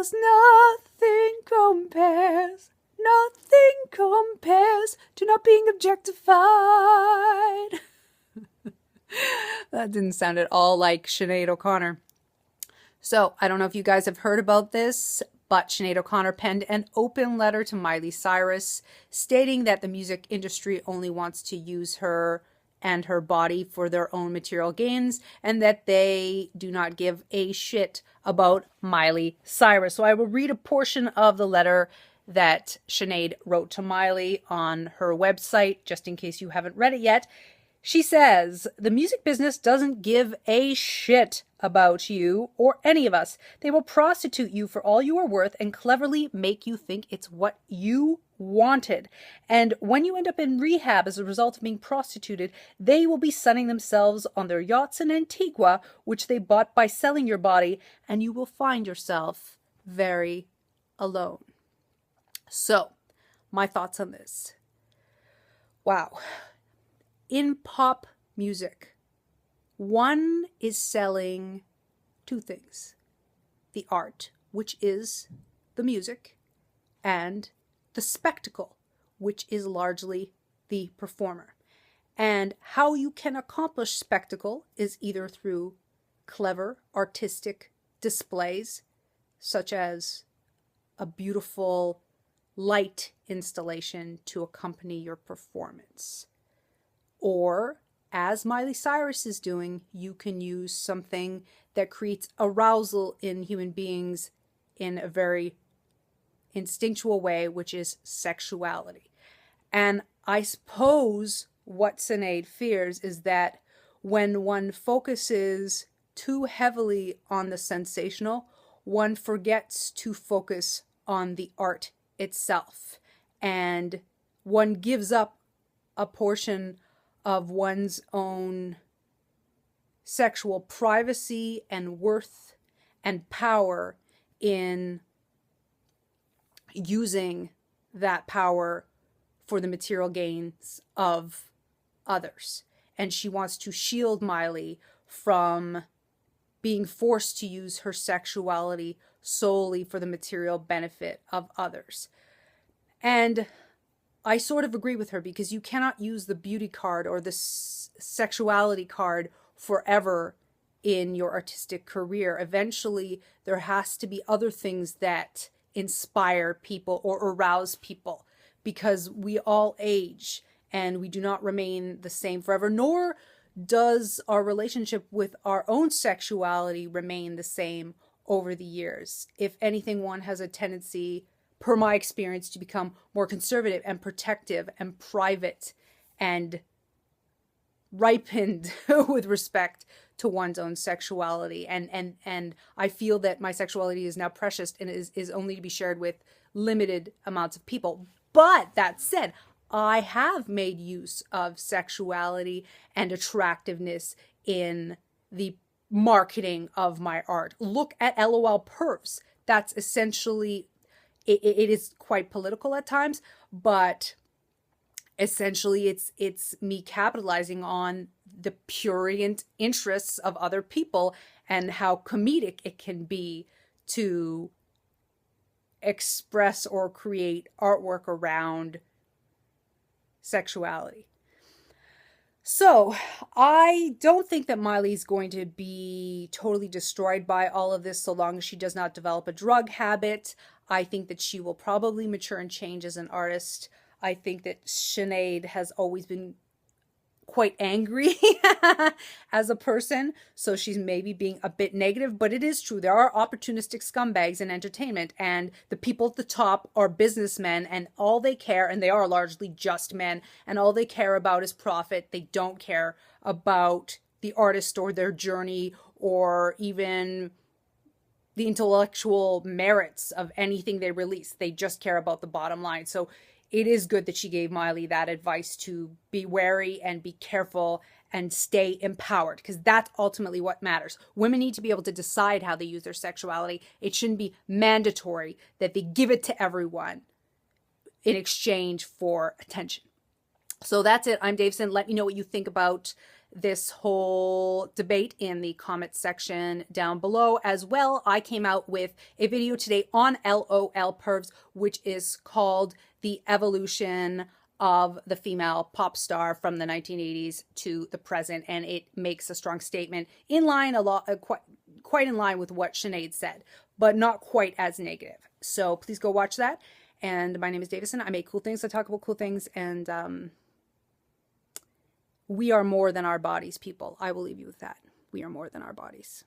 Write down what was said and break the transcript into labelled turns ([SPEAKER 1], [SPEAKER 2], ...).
[SPEAKER 1] 'cause nothing compares to not being objectified. That didn't sound at all like Sinead O'Connor. So I don't know if you guys have heard about this, but Sinead O'Connor penned an open letter to Miley Cyrus stating that the music industry only wants to use her and her body for their own material gains, and that they do not give a shit about Miley Cyrus. So I will read a portion of the letter that Sinead wrote to Miley on her website, just in case you haven't read it yet. She says, "The music business doesn't give a shit about you or any of us. They will prostitute you for all you are worth and cleverly make you think it's what you wanted. And when you end up in rehab as a result of being prostituted, they will be sunning themselves on their yachts in Antigua, which they bought by selling your body, and you will find yourself very alone." So, my thoughts on this. Wow. In pop music, one is selling two things: the art, which is the music, and the spectacle, which is largely the performer. And how you can accomplish spectacle is either through clever artistic displays, such as a beautiful light installation to accompany your performance. Or, as Miley Cyrus is doing, you can use something that creates arousal in human beings in a very instinctual way, which is sexuality. And I suppose what Sinead fears is that when one focuses too heavily on the sensational, one forgets to focus on the art itself. And one gives up a portion of one's own sexual privacy and worth and power in using that power for the material gains of others. And she wants to shield Miley from being forced to use her sexuality solely for the material benefit of others. And I sort of agree with her, because you cannot use the beauty card or the sexuality card forever in your artistic career. Eventually, there has to be other things that inspire people or arouse people, because we all age and we do not remain the same forever, nor does our relationship with our own sexuality remain the same over the years. If anything, one has a tendency, per my experience, to become more conservative and protective and private and ripened with respect to one's own sexuality. And I feel that my sexuality is now precious and is only to be shared with limited amounts of people. But that said, I have made use of sexuality and attractiveness in the marketing of my art. Look at LOL Pervs. That's essentially, it is quite political at times, but essentially it's me capitalizing on the prurient interests of other people and how comedic it can be to express or create artwork around sexuality. So I don't think that Miley's going to be totally destroyed by all of this so long as she does not develop a drug habit. I think that she will probably mature and change as an artist. I think that Sinead has always been quite angry as a person, so she's maybe being a bit negative, but it is true. There are opportunistic scumbags in entertainment, and the people at the top are businessmen, and all they care, and they are largely just men, and all they care about is profit. They don't care about the artist or their journey or even the intellectual merits of anything they release. They just care about the bottom line. So it is good that she gave Miley that advice to be wary and be careful and stay empowered, because that's ultimately what matters. Women need to be able to decide how they use their sexuality. It shouldn't be mandatory that they give it to everyone in exchange for attention. So that's it. I'm Davison. Let me know what you think about this whole debate in the comment section down below. As well, I came out with a video today on LOL pervs, which is called The Evolution of the Female Pop Star from the 1980s to the present, and it makes a strong statement in line, quite in line with what Sinead said, but not quite as negative. So please go watch that. And my name is Davison. I make cool things. I talk about cool things, and we are more than our bodies, people. I will leave you with that. We are more than our bodies.